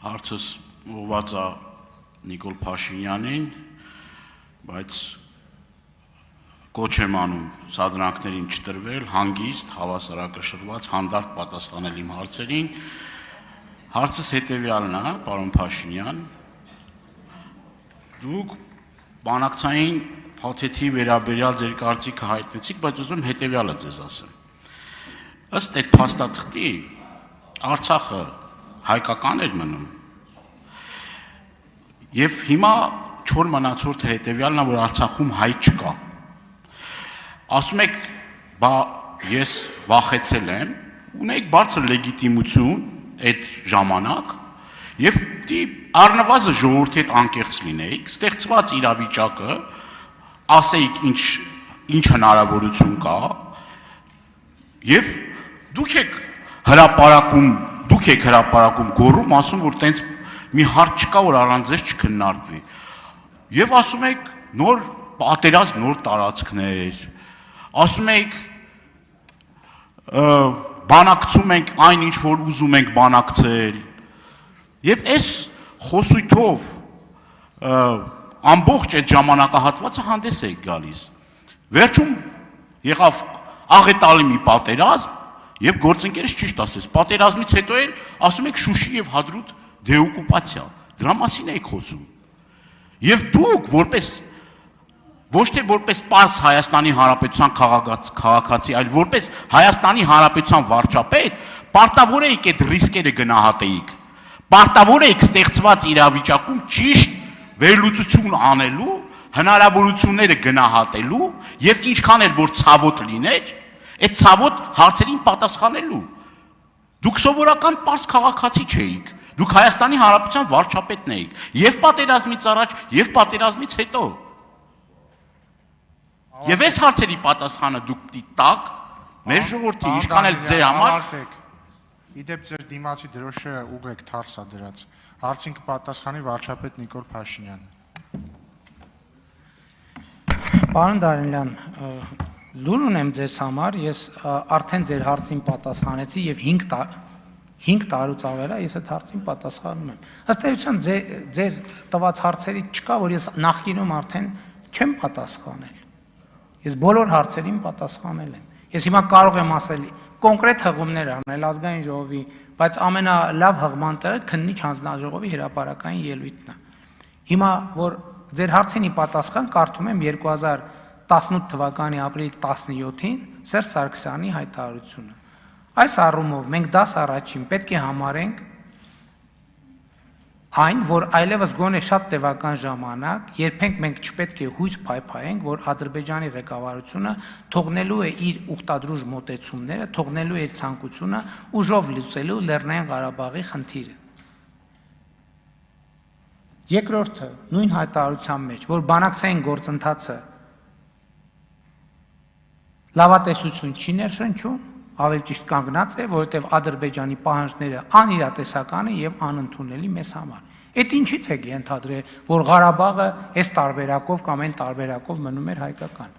Հարցս ուղղված է Նիկոլ Փաշինյանին, բայց կոչ եմ անում սադրանքներին չտրվել, հանգիստ, հավասարակշռված, հանդարտ պատասխանել իմ հարցերին։ Հարցս հետևյալն է, պարոն Փաշինյան, դուք բանակցային փաթեթի վերաբերյալ ձեր կարծիքը հայտնեցիք, բայց ուզում եմ հետևյալը ձեզ ասեմ։ Ըստ այդ փաստաթղթի Արցախը հայկական էր մնում։ Եվ հիմա չոր մնացորդը հետևյալն է, որ Արցախում հայ չկա։ Ասում եք, բա ես վախեցել եմ, ունեիք բարձր լեգիտիմություն այդ ժամանակ, եւ առնվազն ժողովրդի հետ անկեղծ լինեիք, ստեղծված իրավիճակը, ասեիք ինչ հնարավորություն կա, եւ դուք եք հրապարակում գոռում, ասում, որ տենց մի հարց չկա, որ առանց ձեզ չքննարկվի։ Եվ ասում եք նոր պատերազմ, նոր տարածքներ, ասում եք բանակցում ենք այն ինչ որ ուզում ենք բանակցել։ Եվ այս խոսույթով ամբողջ այդ ժամանակահատվածը հանդես եք գալիս։ Վերջում եղավ աղետալի մի պատերազմ, եւ գործընկերս ճիշտ ասեց, պատերազմից հետո էլ ասում եք Շուշի եւ Հադրութ դեօկուպացիա, դրա մասին եք խոսում։ Եվ դուք որպես ոչ թե որպես պարզ Հայաստանի Հանրապետության քաղաքացի, այլ որպես Հայաստանի Հանրապետության վարչապետ, պարտավոր եք այդ ռիսկերը գնահատեիք։ Պարտավոր եք ստեղծված իրավիճակում ճիշտ վերլուծություն անելու, հնարավորությունները գնահատելու եւ ինչքան էլ որ ցավոտ լիներ, այդ ցավոտ հարցերին պատասխանելու։ Դուք սովորական պարզ քաղաքացի չէիք։ Դուք Հայաստանի Հանրապետության վարչապետն էիք, եւ պատերազմից առաջ, եւ պատերազմից հետո։ Եվ այս հարցերի պատասխանը դուք տակ, մեր ժողովրդի, ինչքան էլ ձեր համար իդեպ ձեր դիմացի դրոշը ուղղեք թարս է դրած։ Հարցին կպատասխանի վարչապետ Նիկոլ Փաշինյանը։ Պարոն Դարենյան, լուր ունեմ ձեզ համար, ես արդեն ձեր հարցին պատասխանեցի եւ 5 տարուց ավել է ես այդ հարցին պատասխանում եմ։ Ըստ էության ձեր տված հարցերից չկա, որ ես նախկինում արդեն չեմ պատասխանել։ Ես բոլոր հարցերին պատասխանել եմ։ Ես հիմա կարող եմ ասել կոնկրետ հղումներ անել ազգային ժողովի, բայց ամենալավ հղման տեղը քննիչ հանձնաժողովի հրապարակային ելույթն է։ Հիմա որ ձեր հարցինի պատասխան կարդում եմ 2018 թվականի ապրիլի 17-ին Սերժ Սարգսյանի հայտարարությունը։ Այս առումով մենք դաս առաջին պետք է համարենք այն, որ այլևս գոնե շատ տևական ժամանակ, երբենք մենք չպետք է հույս փայփայենք, որ Ադրբեջանի ղեկավարությունը թողնելու է իր ուխտադրուժ մոտեցումները, թողնելու է իր ցանկությունը ուժով լուծելու Լեռնային Ղարաբաղի խնդիրը։ Երկրորդը, նույն հայտարարության մեջ, որ բանակցային գործընթացը լավատեսություն չի ներշնչում, ավելի ճիշտ կանգնած է, որովհետև Ադրբեջանի պահանջները անիրատեսական են եւ անընդունելի մեզ համար։ Այդ ինչից է ենթադրել, որ Ղարաբաղը այս տարբերակով կամ այն տարբերակով մնում էր հայկական։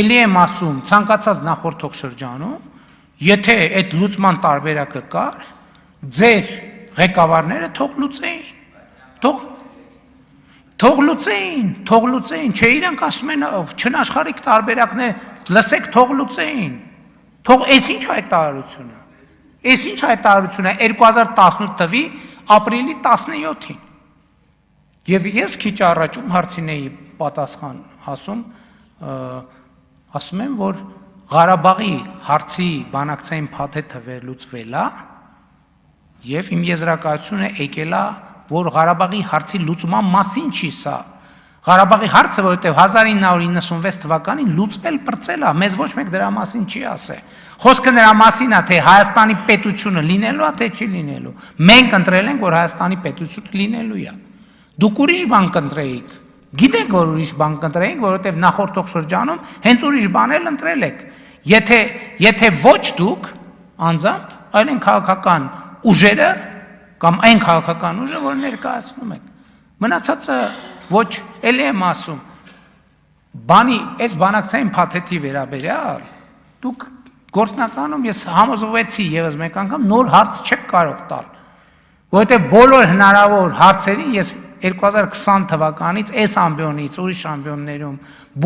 Էլի եմ ասում, ցանկացած նախորդող շրջանում, եթե այդ լուծման տարբերակը կար, ձեր ղեկավարները թող լուծեին։ Թող լուծեին, չէ իրանք ասում են չնաշխարհիկ տարբերակներ, լսեք թող լուծեին։ Թող այս ինչ հայտարարությունը։ Այս ինչ հայտարարությունը 2018 թվականի ապրիլի 17-ին։ Եվ ես քիչ առաջում հարցին էի պատասխան ասում եմ, որ Ղարաբաղի հարցի բանակցային փաթեթը վերլուծվել է եւ իմ եզրակացությունը եկել է, որ Ղարաբաղի հարցի լուծման մասին չի սա։ Ղարաբաղի հարցը, որովհետև 1996 թվականին լուծվել պրծել է, մեզ ոչ մեկ դրա մասին չի ասել։ Խոսքը նրա մասին է, թե Հայաստանի պետությունը լինելու է, թե չի լինելու։ Մենք ընտրել ենք, որ Հայաստանի պետությունը լինելու է։ Դուք ուրիշ բան կընտրեիք։ Գիտեք, որ ուրիշ բան կընտրեիք, որովհետև նախորդող շրջանում հենց ուրիշ բաներ ընտրել եք։ Եթե ոչ դուք անձամբ, այլ են քաղաքական ուժերը կամ այն քաղաքական ուժը, որ ներկայացնում եք։ Մնացածը ոչ, էլի եմ ասում, այս բանակցային փաթեթի վերաբերյալ, դուք գործնականում ես համոզվեցի եւս մեկ անգամ նոր հարց չեք կարող տալ, որովհետև բոլոր հնարավոր հարցերին ես 2020 թվականից այս ամբիոնից ուրիշ ամբիոններում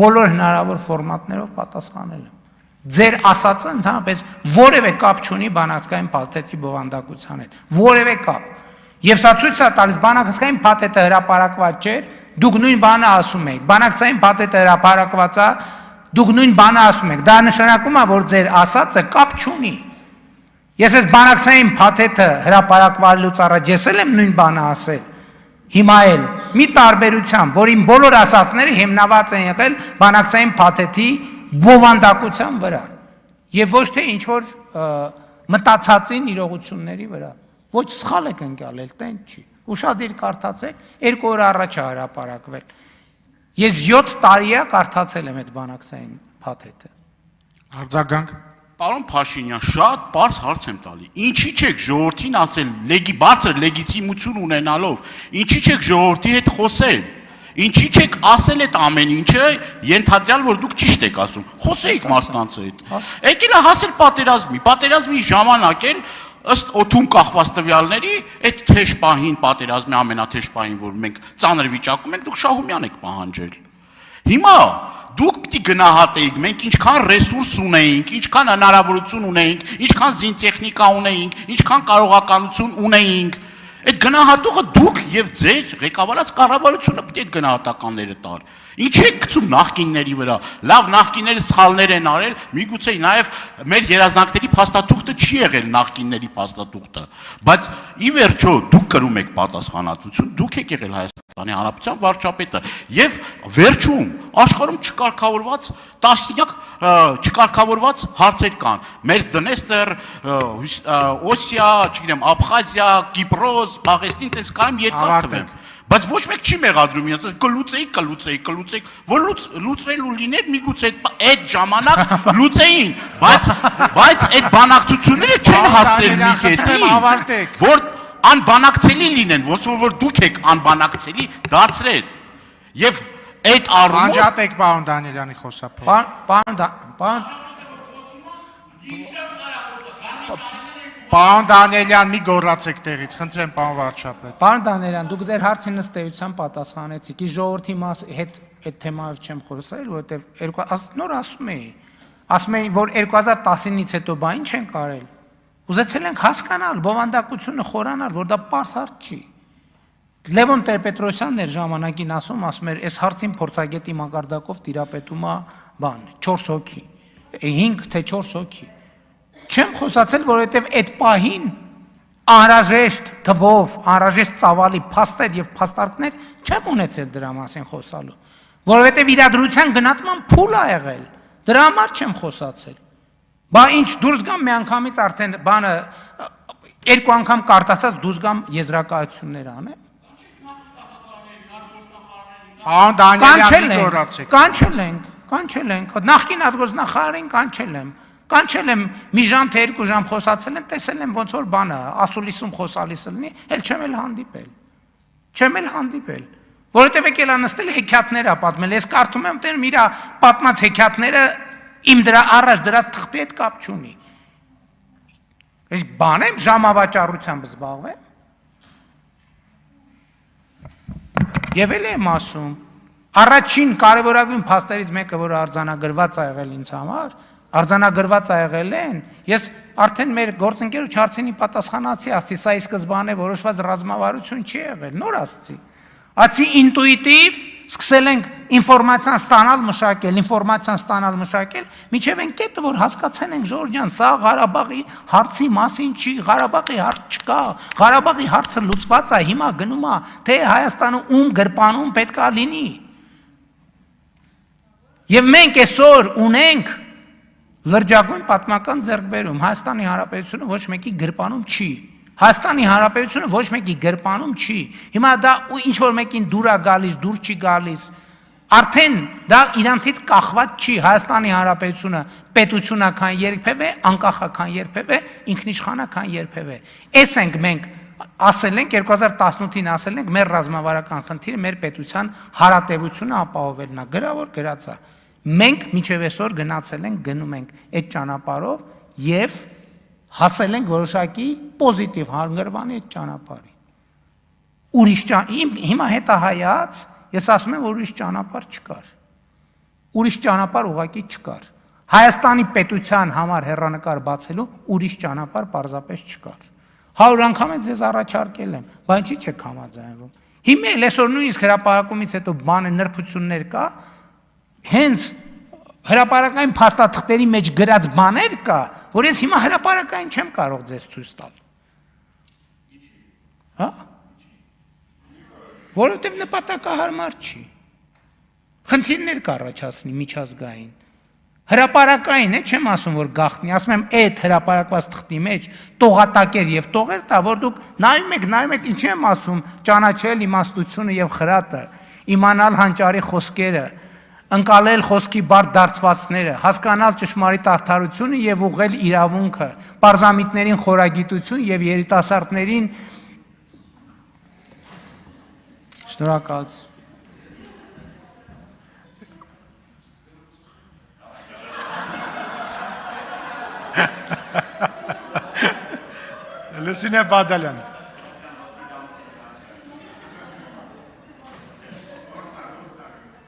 բոլոր հնարավոր ֆորմատներով պատասխանել եմ։ Ձեր ասածը ընդհանրապես որևէ կապ չունի բանակցային փաթեթի բովանդակության հետ, որևէ կապ։ Եվ սա ցույց է տալիս բանակցային փաթեթը հրապարակված չէր, դուք նույն բանը ասում եք։ Բանակցային փաթեթը հրապարակված է, դուք նույն բանը ասում եք։ Դա նշանակում է, որ ձեր ասածը կապ չունի։ Ես այս բանակցային փաթեթը հրապարակվելուց առաջ ես եմ նույն բանը ասել։ Հիմա էլ մի տարբերությամբ, որ իմ բոլոր ասածները հիմնված են եղել բանակցային փաթեթի բովանդակության վրա եւ ոչ թե ինչ որ մտածածին իրողությունների վրա։ Ոչ սխալ եք ընկալել, տեն չի։ Ուշադիր կարդացեք, 2 օր առաջ է հրապարակվել։ Ես 7 տարի է կարդացել եմ այդ բանակցային փաթեթը։ Արձագանք։ Պարոն Փաշինյան, շատ բարձ հարց եմ տալի։ Ինչի՞ չեք ժողովրդին ասել բարձր լեգիտիմություն ունենալով, ինչի՞ չեք ժողովրդի հետ խոսել։ Ինչի՞ չեք ասել այդ ամեն ինչը, ենթադրյալ որ դուք ճիշտ եք ասում։ Խոսեիք մարդկանց հետ։ Եկել է հասել պատերազմի ժամանակ էլ ըստ օդում կախված տվյալների, այդ թեժ պահին պատերազմի ամենաթեժ պահին, որ մենք ծանր վիճակում ենք, դուք Շահումյան եք պահանջել։ Հիմա դուք պիտի գնահատեիք, մենք ինչքան ռեսուրս ունեինք, ինչքան հնարավորություն ունեինք, ինչքան զինտեխնիկա ունեինք, ինչքան կարողականություն ունեինք։ Այդ գնահատողը դուք եւ ձեր ղեկավարած կառավարությունը պետք է այդ գնահատականները տար։ Ինչի՞ եք գցում նախկինների վրա։ Լավ, նախկինները սխալներ են արել, միգուցե նաեւ մեր երազանքների փաստաթուղթը չի եղել նախկինների փաստաթուղթը, բայց ի վերջո դուք կրում եք պատասխանատվություն, դուք եք եղել Հայաստանի Հանրապետության վարչապետը եւ վերջում աշխարհում չկարգավորված տասնյակ չկարգավորված հարցեր կան։ Մերձդնեստր, Օսիա, չգիտեմ, Աբխազիա, Կիպրոս, Բաղեստին, տես կարամ երկար տվեմ։ Բայց ոչ մեկ չի մեղադրում ինձ, կլուծեի, որ լուծվելու լիներ միգուցե այդ ժամանակ լուծեին, բայց այդ բանակցությունները չեն հասցրել մի կետին, որ անբանակցելի լինեն, ոնց որ դուք եք անբանակցելի դարձրել։ Եվ այդ առումով Անջատեք պարոն Դանիելյանի խոսափողը։ Պարոն Դանիելյան, մի գոռացեք տեղից, խնդրեմ պարոն վարչապետ։ Պարոն Դանիելյան, դուք ձեր հարցին ըստեյության պատասխանեցիք։ Իս ժողովրդի հետ այդ թեմայով չեմ խոսել, որովհետև նոր ասում էի, որ 2019-ից հետո բա ինչ ենք արել։ Ուզեցել ենք հասկանալ, բովանդակությունը խորանալ, որ դա պարզ հարց չի։ Լևոն Տեր-Պետրոսյանն էր ժամանակին ասում էր, այս հարցին փորձագետի մակարդակով տիրապետում է 4 հոգի, 5 թե 4 հոգի։ Չեմ խոսացել, որովհետև այդ պահին անհրաժեշտ թվով, անհրաժեշտ ծավալի փաստեր եւ փաստարկներ չեմ ունեցել դրա մասին խոսալու, որովհետև իրադրության գնահատման փուլ ա եղել, դրա համար չեմ խոսացել։ Բա ինչ դուրս գամ մի անգամից արդեն բանը 2 անգամ կարտացած դուրս գամ եզրակացություններ անեմ։ Պարոն Դանիելյան, մի գոռացեք։ Կանչել ենք, նախկին արտգործնախարարին կանչել եմ մի ժամ թե 2 ժամ խոսացել եմ, տեսել եմ ոնց որ բանը ասուլիսում խոսալիսը լինի, էլ չեմ էլ հանդիպել, որովհետև եկել է նստել հեքիաթներ ա պատմել, ես կարդում եմ տեր իրա պատմած հեքիաթները իմ դրա առաջ դրած թղթի հետ կապ չունի։ Այս բան եմ ժամավաճառությամբ զբաղվեմ։ Եվ էլ եմ ասում, առաջին կարևորագույն փաստերից մեկը, որ արձանագրված ա եղել ինձ համար, արձանագրված ա եղել են, ես արդեն մեր գործընկերոջ հարցինի պատասխանացի, ասի, սա ի սկզբանե որոշված ռազմավարություն չի եղել, նոր ասցի։ Ասի ինտուիտիվ սկսել ենք ինֆորմացիան ստանալ մշակել, միջև են կետը, որ հասկացել ենք Ժորժյան, սա Ղարաբաղի հարցի մասին չի, Ղարաբաղի հարց չկա, Ղարաբաղի հարցը լուծված է, հիմա գնում է, թե Հայաստանը ում գրպանում պետք է լինի։ Եվ մենք այսօր ունենք լրջագույն պատմական ձեռքբերում, Հայաստանի Հանրապետությունը ոչ մեկի գրպանում չի։ Հայաստանի Հանրապետությունը ոչ մեկի գրպանում չի։ Հիմա դա ինչ որ մեկին դուր է գալիս, դուր չի գալիս։ Արդեն դա իրանցից կախված չի։ Հայաստանի Հանրապետությունը պետությունական երբևէ, անկախական երբևէ, ինքնիշխանական երբևէ։ Էս ենք մենք ասել ենք 2018-ին ասել ենք մեր ռազմավարական խնդիրը մեր պետության հարատևությունը ապահովելն է, գրավոր գրած է։ Մենք մինչև այսօր գնացել ենք, գնում ենք այդ ճանապարհով եւ հասել ենք որոշակի պոզիտիվ հանգրվանի այդ ճանապարհի։ Ուրիշ հիմա հետահայաց ես ասում եմ, որ ուրիշ ճանապարհ չկար։ Ուրիշ ճանապարհ ուղղակի չկար։ Հայաստանի պետության համար հեռանկար բացելու ուրիշ ճանապարհ պարզապես չկար։ 100 անգամ եմ ձեզ առաջարկել եմ, բայց ինչի՞ չեք համաձայնվում։ Հիմա էլ այսօր նույնիսկ հրապարակումից հետո բանը նրբություններ կա, հենց հրապարակային փաստաթղթերի մեջ գրած բաներ կա, որ ես հիմա հրապարակային չեմ կարող ձեզ ցույց տալ։ Հա? Որովհետև նպատակահարմար չի։ Խնդիրներ կառաջացնի միջազգային։ Հրապարակային է, չեմ ասում, որ գաղտնի, ասում եմ, այդ հրապարակված թղթի մեջ տողատակեր եւ տողեր տա, որ դուք նայում եք, ինչի եմ ասում, ճանաչել իմաստությունը եւ խրատը, իմանալ հանճարի խոսքերը, ընկալել խոսքի բարդ դարձվածները, հասկանալ ճշմարիտ արդարությունը եւ ուղղել իրավունքը, պարզամիտներին խորագիտություն եւ երիտասարդներին շնորհակալություն։ Լուսինե Բադալյան